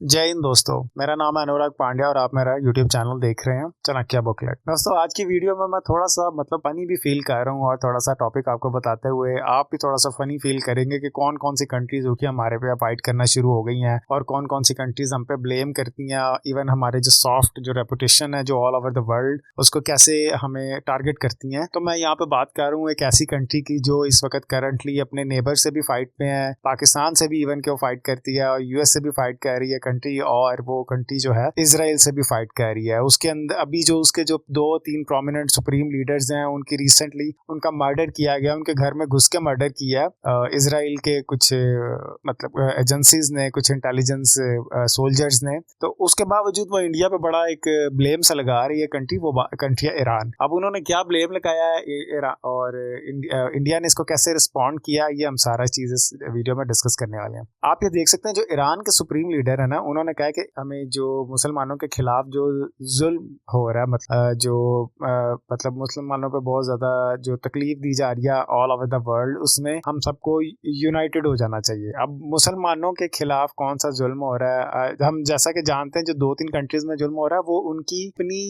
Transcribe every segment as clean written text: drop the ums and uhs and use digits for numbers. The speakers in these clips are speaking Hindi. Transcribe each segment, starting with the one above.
जय हिंद दोस्तों, मेरा नाम है अनुराग पांड्या और आप मेरा यूट्यूब चैनल देख रहे हैं चाणक्य बुकलेट। दोस्तों, आज की वीडियो में मैं थोड़ा सा फनी भी फील कर रहा हूँ और थोड़ा सा टॉपिक आपको बताते हुए आप भी थोड़ा सा फनी फील करेंगे कि कौन कौन सी कंट्रीज हो कि हमारे पे फाइट करना शुरू हो गई हैं और कौन कौन सी कंट्रीज हम पे ब्लेम करती हैं। इवन हमारे जो सॉफ्ट जो रेपुटेशन है जो ऑल ओवर द वर्ल्ड, उसको कैसे हमें टारगेट करती हैं। तो मैं यहाँ पे बात कर रहा हूँ एक ऐसी कंट्री की जो इस वक्त करंटली अपने नेबर से भी फाइट में है, पाकिस्तान से भी इवन के वो फाइट करती है और यूएस से भी फाइट कर रही है कंट्री, और वो कंट्री जो है इजराइल से भी फाइट कर रही है। उसके अंदर अभी जो उसके जो 2-3 प्रोमिनेंट सुप्रीम लीडर्स हैं उनकी रिसेंटली उनका मर्डर किया गया, उनके घर में घुस के मर्डर किया इजराइल के कुछ एजेंसीज ने, कुछ इंटेलिजेंस सोल्जर्स ने। तो उसके बावजूद वो इंडिया पे बड़ा एक ब्लेम सा लगा रही है कंट्री, वो कंट्री है ईरान। अब उन्होंने क्या ब्लेम लगाया है ईरान और इंडिया ने इसको कैसे रिस्पॉन्ड किया, ये हम सारा चीज इस वीडियो में डिस्कस करने वाले हैं। आप ये देख सकते हैं जो ईरान के सुप्रीम लीडर है ना, उन्होंने कहा कि हमें जो मुसलमानों के खिलाफ जो जुल्म हो रहा है, मतलब मुसलमानों पे बहुत ज्यादा जो तकलीफ दी जा रही है ऑल ओवर द वर्ल्ड, उसमें हम सबको यूनाइटेड हो जाना चाहिए। अब मुसलमानों के खिलाफ कौन सा जुल्म हो रहा है, हम जैसा कि जानते हैं जो 2-3 कंट्रीज में जुल्म हो रहा है वो उनकी अपनी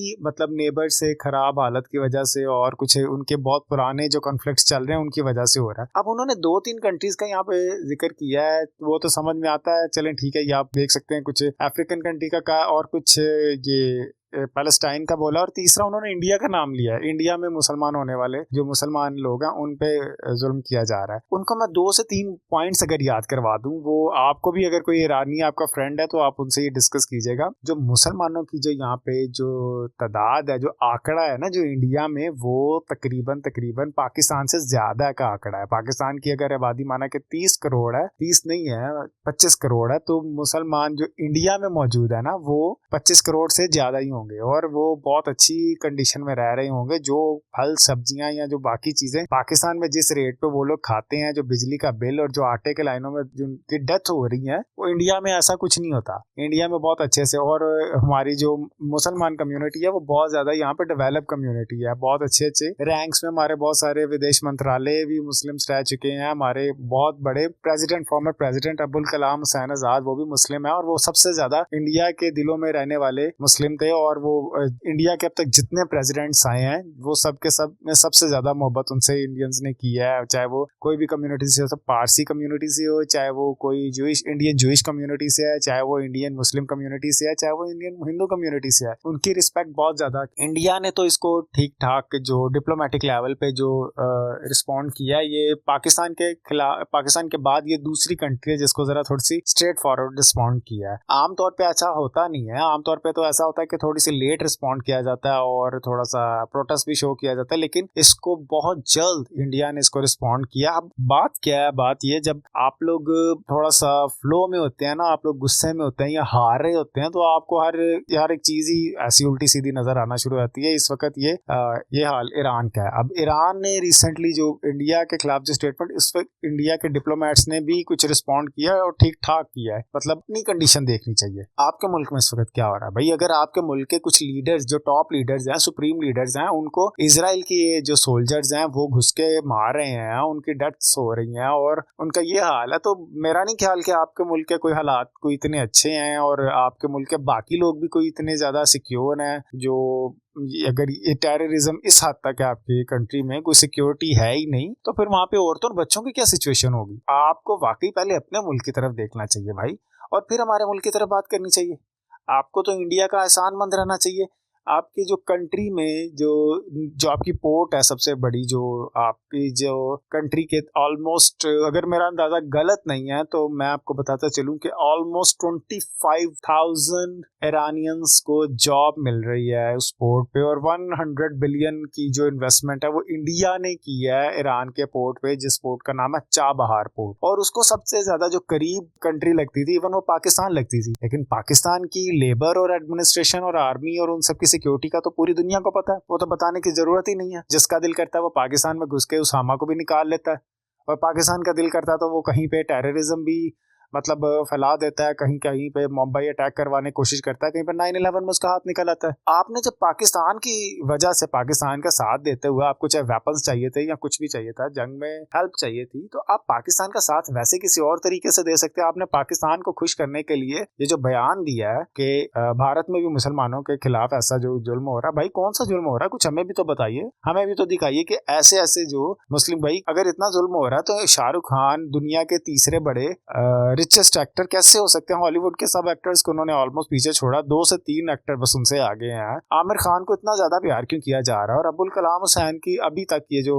नेबर से खराब हालत की वजह से और कुछ उनके बहुत पुराने जो कॉन्फ्लिक्ट्स चल रहे हैं उनकी वजह से हो रहा है। अब उन्होंने 2-3 कंट्रीज का यहाँ पे जिक्र किया है, वो तो समझ में आता है, चलें ठीक है। ये आप देख सकते हैं कुछ अफ्रीकन कंट्री का कहा और कुछ ये पैलेस्टाइन का बोला, और तीसरा उन्होंने इंडिया का नाम लिया है। इंडिया में मुसलमान होने वाले जो मुसलमान लोग हैं उन पे जुल्म किया जा रहा है। उनको मैं 2 से 3 पॉइंट्स अगर याद करवा दूं, वो आपको भी, अगर कोई ईरानी आपका फ्रेंड है तो आप उनसे ये डिस्कस कीजिएगा। जो मुसलमानों की जो यहाँ पे जो तादाद है, जो आंकड़ा है ना जो इंडिया में, वो तकरीबन पाकिस्तान से ज्यादा का आंकड़ा है। पाकिस्तान की अगर आबादी माना कि 30 करोड़ है, 30 नहीं है 25 करोड़ है, तो मुसलमान जो इंडिया में मौजूद है ना वो 25 करोड़ से ज्यादा ही होंगे और वो बहुत अच्छी कंडीशन में रह रहे होंगे। जो फल सब्जियां या जो बाकी चीजें पाकिस्तान में जिस रेट पे वो लोग खाते हैं, जो बिजली का बिल और जो आटे के लाइनों में जिनकी डेथ हो रही है, वो इंडिया में ऐसा कुछ नहीं होता। इंडिया में बहुत अच्छे से, और हमारी जो मुसलमान कम्युनिटी है वो बहुत ज्यादा यहाँ पे डेवलप कम्युनिटी है। बहुत अच्छे अच्छे रैंक्स में हमारे बहुत सारे विदेश मंत्रालय भी मुस्लिम्स रह चुके हैं। हमारे बहुत बड़े president, former president Abdul Kalam Hussain आजाद, वो भी मुस्लिम है और वो सबसे ज्यादा इंडिया के दिलों में रहने वाले मुस्लिम थे। और वो इंडिया के अब तक जितने प्रेसिडेंट्स आए हैं वो सब के सब में सबसे ज्यादा मोहब्बत उनसे इंडियंस ने की है, चाहे वो कोई भी कम्युनिटी से हो, सब पारसी कम्युनिटी से हो, चाहे वो कोई इंडियन जूइश कम्युनिटी से है, चाहे वो इंडियन मुस्लिम कम्युनिटी से है, चाहे वो इंडियन हिंदू कम्युनिटी से है। उनकी रिस्पेक्ट बहुत ज्यादा। इंडिया ने तो इसको ठीक ठाक जो डिप्लोमेटिक लेवल पे जो रिस्पॉन्ड किया, ये पाकिस्तान के खिलाफ, पाकिस्तान के बाद ये दूसरी कंट्री है जिसको जरा थोड़ी सी स्ट्रेट फॉरवर्ड रिस्पॉन्ड किया है। आमतौर पे ऐसा होता नहीं है, आमतौर पे तो ऐसा होता है कि थोड़ी सी लेट रिस्पॉन्ड किया जाता है और थोड़ा सा प्रोटेस्ट भी शो किया जाता है, लेकिन इसको बहुत जल्द इंडिया ने इसको रिस्पॉन्ड किया। अब बात क्या है, बात ये, जब आप लोग थोड़ा सा फ्लो में होते हैं ना, आप लोग गुस्से में होते हैं या हार रहे होते हैं, तो आपको हर एक चीज ही ऐसी उल्टी सीधी नजर आना शुरू होती है। इस वक्त ये हाल ईरान का है। अब ईरान ने रिसेंटली जो इंडिया के खिलाफ जो स्टेटमेंट, इस वक्त इंडिया के डिप्लोमेट्स ने भी कुछ रिस्पॉन्ड किया और ठीक ठाक किया है। मतलब अपनी कंडीशन देखनी चाहिए। आपके मुल्क में इस वक्त क्या हो रहा है भाई? अगर आपके मुल्क के कुछ लीडर्स, जो टॉप लीडर्स हैं, सुप्रीम लीडर्स हैं, उनको इजराइल की जो सोल्जर्स हैं वो घुस के मार रहे हैं, उनकी डेथ्स हो रही हैं और उनका ये हाल है, तो मेरा नहीं ख्याल कि आपके मुल्क के कोई हालात कोई इतने अच्छे हैं और आपके मुल्क के बाकी लोग भी कोई इतने ज्यादा सिक्योर हैं। जो अगर ये टेररिज्म इस हद तक है आपकी कंट्री में, कोई सिक्योरिटी है ही नहीं, तो फिर वहां पे औरतों और बच्चों की क्या सिचुएशन होगी? आपको वाकई पहले अपने मुल्क की तरफ देखना चाहिए भाई, और फिर हमारे मुल्क की तरफ बात करनी चाहिए। आपको तो इंडिया का एहसानमंद रहना चाहिए। आपकी जो कंट्री में जो आपकी पोर्ट है सबसे बड़ी, जो आपकी जो कंट्री के ऑलमोस्ट, अगर मेरा अंदाजा गलत नहीं है तो मैं आपको बताता चलूं कि ऑलमोस्ट 25,000 ईरानियंस को जॉब मिल रही है उस पोर्ट पे, और 100 बिलियन की जो इन्वेस्टमेंट है वो इंडिया ने की है ईरान के पोर्ट पे, जिस पोर्ट का नाम है चाबहार पोर्ट। और उसको सबसे ज्यादा जो करीब कंट्री लगती थी, इवन वो पाकिस्तान लगती थी, लेकिन पाकिस्तान की लेबर और एडमिनिस्ट्रेशन और आर्मी और उन सबकी सिक्योरिटी का तो पूरी दुनिया को पता है। वो तो बताने की जरूरत ही नहीं है। जिसका दिल करता है वो पाकिस्तान में घुस के उसामा को भी निकाल लेता है, और पाकिस्तान का दिल करता है तो वो कहीं पे टेररिज्म भी मतलब फैला देता है, कहीं कहीं पे मुंबई अटैक करवाने की कोशिश करता है, कहीं पर 9/11 में उसका हाथ निकल आता है। आपने जब पाकिस्तान की वजह से पाकिस्तान का साथ देते हुए, आपको चाहे वेपन्स चाहिए थे या कुछ भी चाहिए था, जंग में हेल्प चाहिए थी, तो आप पाकिस्तान का साथ वैसे किसी और तरीके से दे सकते हैं। आपने पाकिस्तान को खुश करने के लिए ये जो बयान दिया है कि भारत में भी मुसलमानों के खिलाफ ऐसा जो जुल्म हो रहा है, भाई कौन सा जुल्म हो रहा है, कुछ हमें भी तो बताइए, हमें भी तो दिखाइए कि ऐसे ऐसे जो मुस्लिम, भाई अगर इतना जुल्म हो रहा है तो शाहरुख खान दुनिया के तीसरे बड़े रिचेस्ट एक्टर कैसे हो सकते हैं? हॉलीवुड के सब एक्टर्स को उन्होंने ऑलमोस्ट पीछे छोड़ा, 2 से 3 एक्टर बस उनसे आगे हैं। आमिर खान को इतना ज्यादा प्यार क्यों किया जा रहा है? और अब्दुल कलाम हुसैन की अभी तक ये जो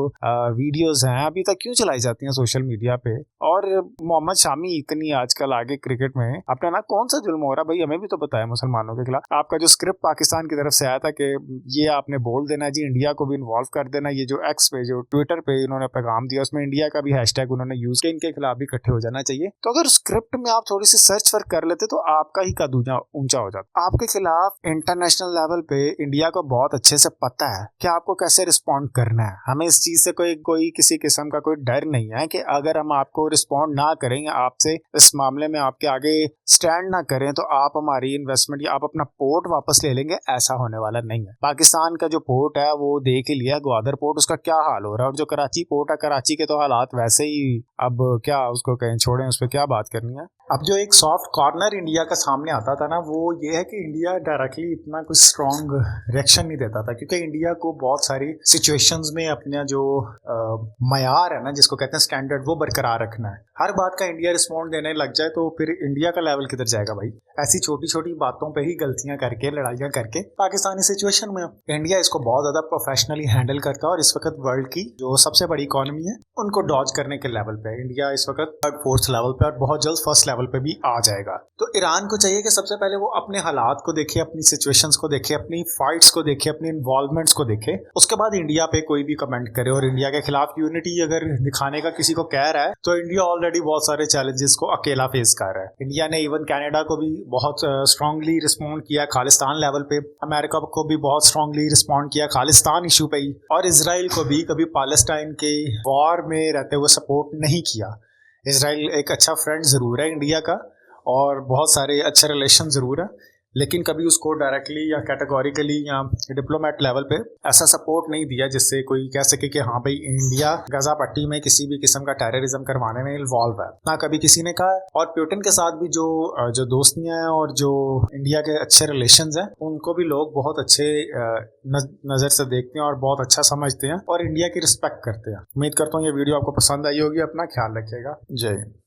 वीडियोस हैं अभी तक क्यों चलाई जाती हैं सोशल मीडिया पे? और मोहम्मद शामी इतनी आजकल आगे क्रिकेट में, अपना ना कौन सा जुल्म हो रहा है भाई, हमें भी तो बताया मुसलमानों के खिलाफ। आपका जो स्क्रिप्ट पाकिस्तान की तरफ से आया था कि ये आपने बोल देना जी, इंडिया को भी इन्वॉल्व कर देना, ये जो एक्स पे जो ट्विटर पे इन्होंने पैगाम दिया उसमें इंडिया का भी हैशटैग उन्होंने यूज किया, इनके खिलाफ भी इकट्ठे हो जाना चाहिए। तो अगर स्क्रिप्ट में आप थोड़ी सी सर्च वर्क कर लेते तो आपका ही कद ऊंचा हो जाता। आपके खिलाफ इंटरनेशनल लेवल पे इंडिया को बहुत अच्छे से पता है कि आपको कैसे रिस्पॉन्ड करना है। हमें इस चीज से कोई किसी किस्म का कोई डर नहीं है कि अगर हम आपको रिस्पॉन्ड ना करेंगे, आपसे इस मामले में आपके आगे स्टैंड ना करें, तो आप हमारी इन्वेस्टमेंट या आप अपना पोर्ट वापस ले लेंगे। ऐसा होने वाला नहीं है। पाकिस्तान का जो पोर्ट है वो देख ही लिया, ग्वादर पोर्ट, उसका क्या हाल हो रहा है। और जो कराची पोर्ट है, कराची के तो हालात वैसे ही, अब क्या उसको कहें, छोड़ें, उस पर क्या बात करनी है। अब जो एक सॉफ्ट कॉर्नर इंडिया का सामने आता था ना, वो ये है कि इंडिया डायरेक्टली इतना कुछ स्ट्रॉन्ग रिएक्शन नहीं देता था, क्योंकि इंडिया को बहुत सारी सिचुएशंस में अपना जो मयार है ना, जिसको कहते हैं स्टैंडर्ड, वो बरकरार रखना है। हर बात का इंडिया रिस्पॉन्ड देने लग जाए तो फिर इंडिया का लेवल किधर जाएगा भाई? ऐसी छोटी छोटी बातों पे ही गलतियां करके, लड़ाइयां करके पाकिस्तानी सिचुएशन में इंडिया इसको बहुत ज्यादा प्रोफेशनली हैंडल करता है। और इस वक्त वर्ल्ड की जो सबसे बड़ी इकोनॉमी है उनको डॉज करने के लेवल पे इंडिया इस वक्त 3rd 4th लेवल पे, और बहुत जल्द 1st लेवल पे भी आ जाएगा। तो ईरान को चाहिए कि सबसे पहले वो अपने हालात को देखे, अपनी सिचुएशंस को देखे, अपनी फाइट्स को देखे, अपनी इन्वॉल्वमेंट्स को देखे, उसके बाद इंडिया पे कोई भी कमेंट करे। और इंडिया के खिलाफ यूनिटी अगर दिखाने का किसी को कह रहा है तो इंडिया ऑलरेडी बहुत सारे चैलेंजेस को अकेला फेस कर रहा है। इंडिया ने इवन कनाडा को भी बहुत स्ट्रांगली रिस्पॉन्ड किया खालिस्तान लेवल पे, अमेरिका को भी बहुत स्ट्रांगली रिस्पॉन्ड किया खालिस्तान इशू पे ही, और इसराइल को भी कभी पैलेस्टाइन के वॉर में रहते हुए सपोर्ट नहीं किया। इसराइल एक अच्छा फ्रेंड ज़रूर है इंडिया का और बहुत सारे अच्छे रिलेशन ज़रूर है, लेकिन कभी उसको डायरेक्टली या कैटेगोरिकली या डिप्लोमेट लेवल पे ऐसा सपोर्ट नहीं दिया जिससे कोई कह सके कि हाँ भाई इंडिया गजा पट्टी में किसी भी किस्म का टेररिज्म करवाने में इन्वॉल्व है, ना कभी किसी ने कहा। और पुतिन के साथ भी जो दोस्तियां हैं और जो इंडिया के अच्छे रिलेशंस हैं, उनको भी लोग बहुत अच्छे नज़र से देखते हैं और बहुत अच्छा समझते हैं और इंडिया की रिस्पेक्ट करते हैं। उम्मीद करता हूँ ये वीडियो आपको पसंद आई होगी। अपना ख्याल रखिएगा। जय हिंद।